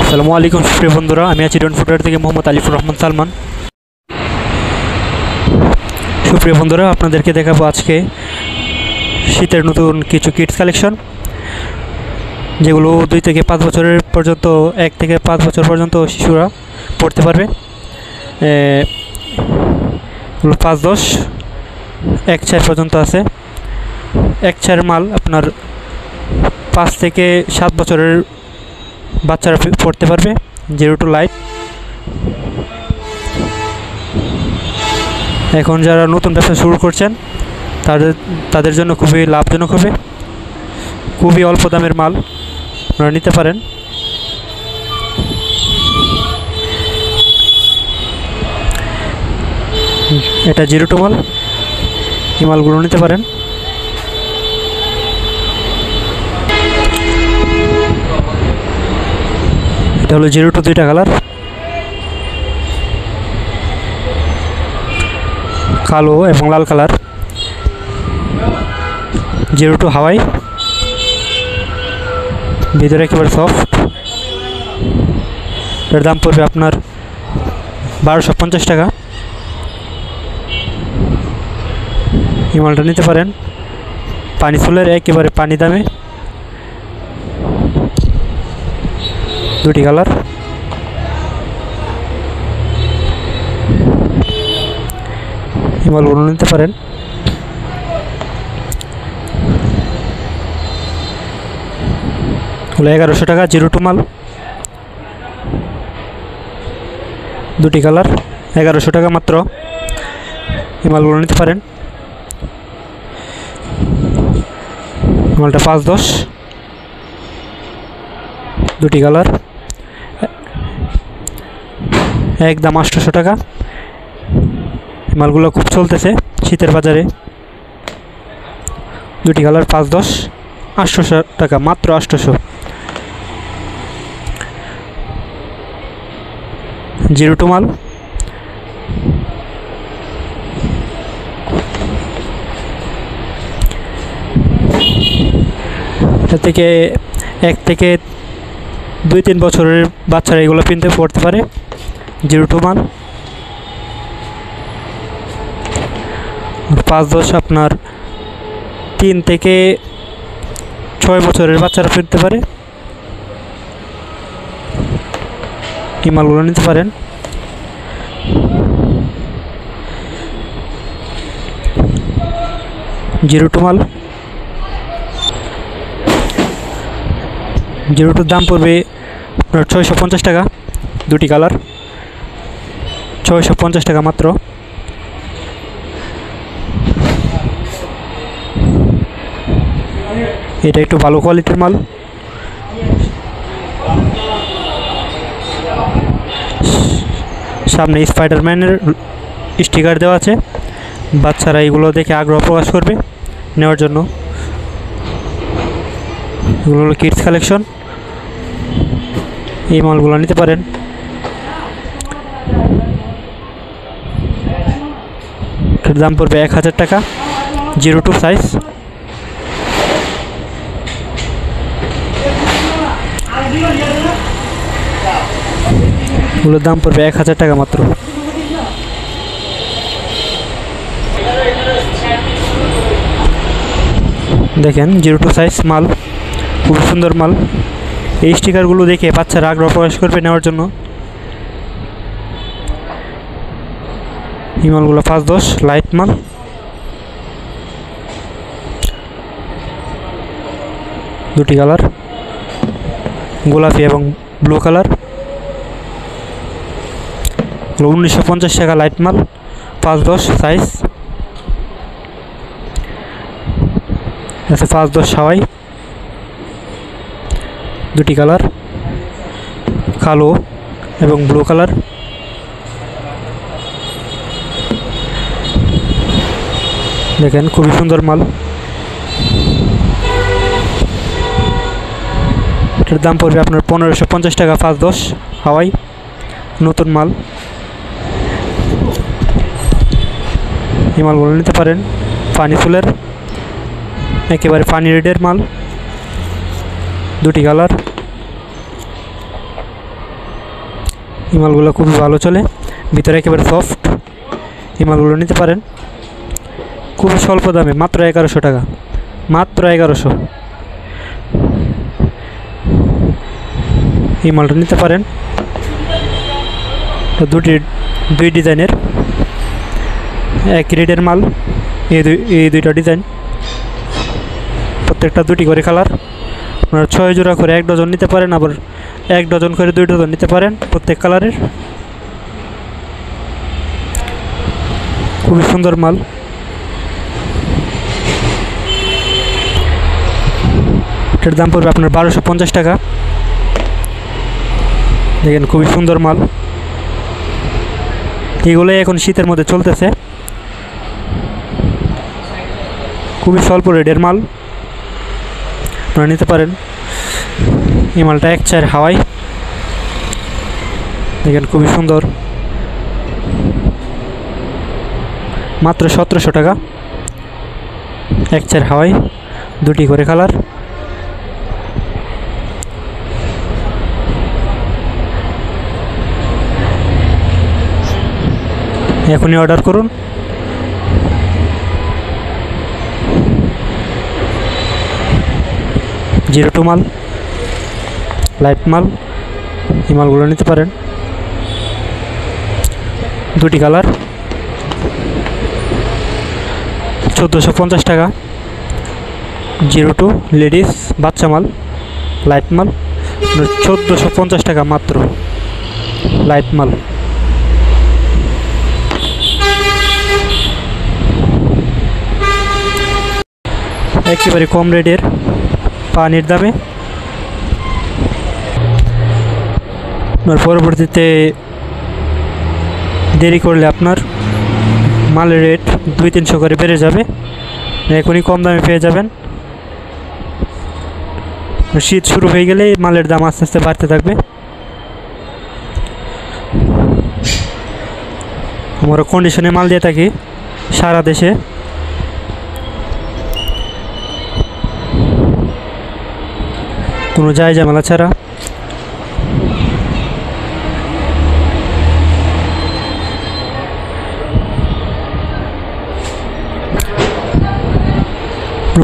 আসসালামু আলাইকুম সুপ্রিয় বন্ধুরা, আমি আছি ডন ফুটার থেকে মোহাম্মদ আলিফুর রহমান সালমান। সুপ্রিয় বন্ধুরা, আপনাদেরকে দেখাবো আজকে শীতের নতুন কিছু কিডস কালেকশন, যেগুলো 2 থেকে 5 বছরের পর্যন্ত 1 থেকে 5 বছর পর্যন্ত শিশুরা পড়তে পারবে। 5-10 1-4 পর্যন্ত আছে। 1-4 মাল আপনার 5 থেকে 7 বছরের বাচ্চারা পড়তে পারবে। 0 to লাইট। এখন যারা নতুন ব্যবসা শুরু করছেন তাদের জন্য খুবই লাভজনক হবে। খুবই অল্প দামের মাল আপনারা নিতে পারেন। এটা 0 to মাল, এই মালগুলো নিতে পারেন। এটা হলো 0 to 2টা কালার, কালো এবং লাল কালার। 0 to হাওয়াই, ভিতরে একেবারে সফট। এর দাম পড়বে আপনার 1250 টাকা। এই মালটা নিতে পারেন পানি ফুলের, একেবারে পানি দামে। 2টি কালার। এই মালগুলো নিতে পারেন। হলো 1100 টাকা 0 to মাল। 2টি কালার, 1100 টাকা মাত্র। এই মালগুলো নিতে পারেন। মালটা 5-10, 2টি কালার, একদম 800 টাকা। মালগুলো খুব চলতেছে শীতের বাজারে। 2টি কালার, 5-10, 800 টাকা মাত্র। 800। 0 to মাল। এটা থেকে 1 থেকে 2-3 বছরের বাচ্চারা এগুলো কিনতে পড়তে পারে। 0 to মাল। 5-10 আপনার 3 থেকে 6 বছরের বাচ্চারা কিনতে পারে। এই মালগুলো নিতে পারেন। জিরো টু মাল। 0 to দাম পড়বে আপনার 650 টাকা। 2টি কালার, 650 টাকা মাত্র। এটা একটু ভালো কোয়ালিটির মাল। সামনে স্পাইডারম্যানের স্টিকার দেওয়া আছে। বাচ্চারা এগুলো দেখে আগ্রহ প্রকাশ করবে নেওয়ার জন্য। এগুলো হলো কিডস কালেকশন। এই মালগুলো নিতে পারেন। এর দাম পড়বে 1000 টাকা। 0 to সাইজ। এগুলোর দাম পড়বে 1000 টাকা মাত্র। দেখেন 0 to সাইজ মাল, খুব সুন্দর মাল। এই স্টিকারগুলো দেখে বাচ্চারা আগ্রহ প্রকাশ করবে নেওয়ার জন্য। এই মালগুলো 5-10 লাইট মাল। দুটি কালার, গোলাপি এবং ব্লু কালার। 1950 টাকা লাইট মাল। 5-10 সাইজ আছে। 5-10 হাওয়াই। 2টি কালার, কালো এবং ব্লু কালার। দেখেন খুবই সুন্দর মাল। এটার দাম পড়বে আপনার 1550 টাকা। 5-10 হাওয়াই, নতুন মাল। এই মালগুলো নিতে পারেন। পানি ফুলের, একেবারে পানি রেডের মাল। 2টি কালার, এই মালগুলো খুবই ভালো চলে, ভিতরে একেবারে সফট। এই মালগুলো নিতে পারেন খুবই স্বল্প দামে, মাত্র 1100 টাকা, মাত্র 1100। এই মালটা নিতে পারেন, দুই ডিজাইনের এক রেডের মাল। এই দুইটা ডিজাইন, প্রত্যেকটা দুটি করে কালার। আপনারা 6 জোড়া করে 1 ডজন নিতে পারেন, আবার 1 ডজন করে 2 ডজন নিতে পারেন প্রত্যেক কালারের। খুবই সুন্দর মাল। এটার দাম পড়বে আপনার 1250 টাকা। দেখেন খুবই সুন্দর মাল। এগুলোই এখন শীতের মধ্যে চলতেছে, খুবই স্বল্প রেটের মাল, আপনারা নিতে পারেন। এই মালটা 1/4 হাওয়াই, দেখেন খুবই সুন্দর, মাত্র 1700 টাকা। 1/4 হাওয়াই, দুটি করে কালার। এখনই অর্ডার করুন। জিরো টু মাল, লাইট মাল, এই মালগুলো নিতে পারেন। দুটি কালার, 1450 টাকা। জিরো টু লেডিস বাচ্চা মাল, লাইট মাল 1450 টাকা মাত্র, লাইট মাল। একেবারে কম রেটের পানির দামে। আপনার পরবর্তীতে দেরি করলে আপনার মালের রেট 200-300 করে বেড়ে যাবে, এখনই কম দামে পেয়ে যাবেন। শীত শুরু হয়ে গেলে মালের দাম আস্তে আস্তে বাড়তে থাকবে। আমরা কন্ডিশনে মাল দিয়ে থাকি সারা দেশে। কোনো যায় ঝামেলা ছাড়া।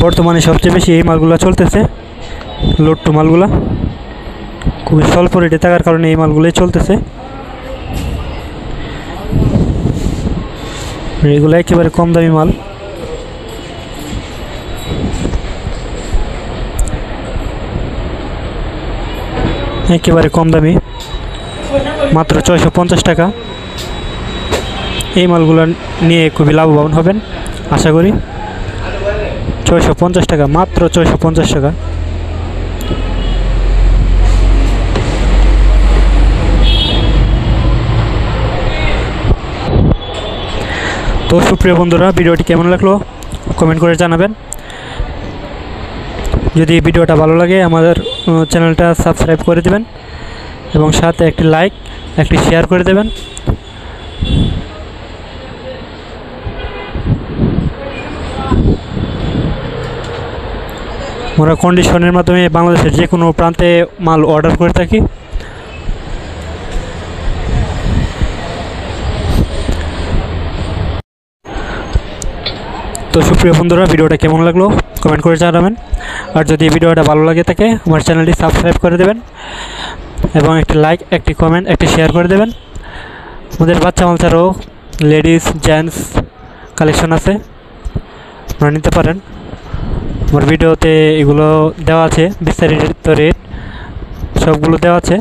বর্তমানে সবচেয়ে বেশি এই মালগুলো চলতেছে, লোট্টু মালগুলা খুবই স্বল্প রেটে থাকার কারণে এই মালগুলোই চলতেছে। এগুলো একেবারে কম দামি মাল। একেবারে কম দামি, মাত্র 650 টাকা। এই মালগুলো নিয়ে খুবই লাভবান হবেন আশা করি। 650 টাকা, মাত্র 650 টাকা। তো সুপ্রিয় বন্ধুরা, ভিডিওটি কেমন লাগলো কমেন্ট করে জানাবেন। যদি ভিডিওটা ভালো লাগে আমাদের চ্যানেলটা সাবস্ক্রাইব করে দেবেন এবং সাথে একটি লাইক একটি শেয়ার করে দেবেন। আমরা কন্ডিশনের মাধ্যমে বাংলাদেশের যে কোনো প্রান্তে মাল অর্ডার করে থাকি। তো সুপ্রিয় বন্ধুরা, ভিডিওটা কেমন লাগলো কমেন্ট করে জানাবেন। আর যদি ভিডিওটা ভালো লাগে থাকে আমার চ্যানেলটি সাবস্ক্রাইব করে দেবেন এবং একটি লাইক একটি কমেন্ট একটি শেয়ার করে দেবেন। আমাদের বাচ্চা মাল ছাড়াও লেডিস জেন্টস কালেকশন আছে, আপনারা নিতে পারেন। আমার ভিডিওতে এগুলো দেওয়া আছে, বিস্তারিত রেট সবগুলো দেওয়া আছে।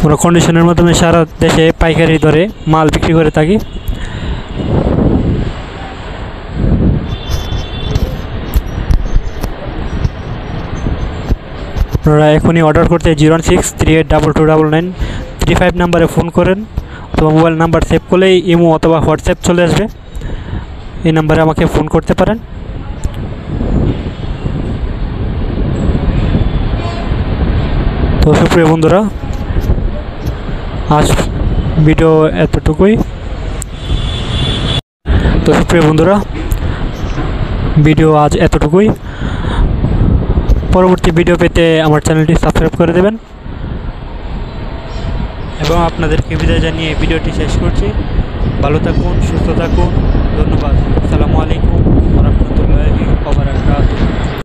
আমরা কন্ডিশনের মাধ্যমে সারা দেশে পাইকারি দরে মাল বিক্রি করে থাকি। আপনারা এখনই অর্ডার করতে 01638229935 নাম্বারে ফোন করেন অথবা মোবাইল নাম্বার সেভ করলেই ইমো অথবা হোয়াটসঅ্যাপ চলে আসবে। এই নাম্বারে আমাকে ফোন করতে পারেন। তো সুপ্রিয় বন্ধুরা, আজ ভিডিও এতটুকুই। তো সুপ্রিয় বন্ধুরা, ভিডিও আজ এতটুকুই। পরবর্তী ভিডিও পেতে আমার চ্যানেলটি সাবস্ক্রাইব করে দেবেন এবং আপনাদেরকে বিদায় জানিয়ে ভিডিওটি শেষ করছি। ভালো থাকুন, সুস্থ থাকুন।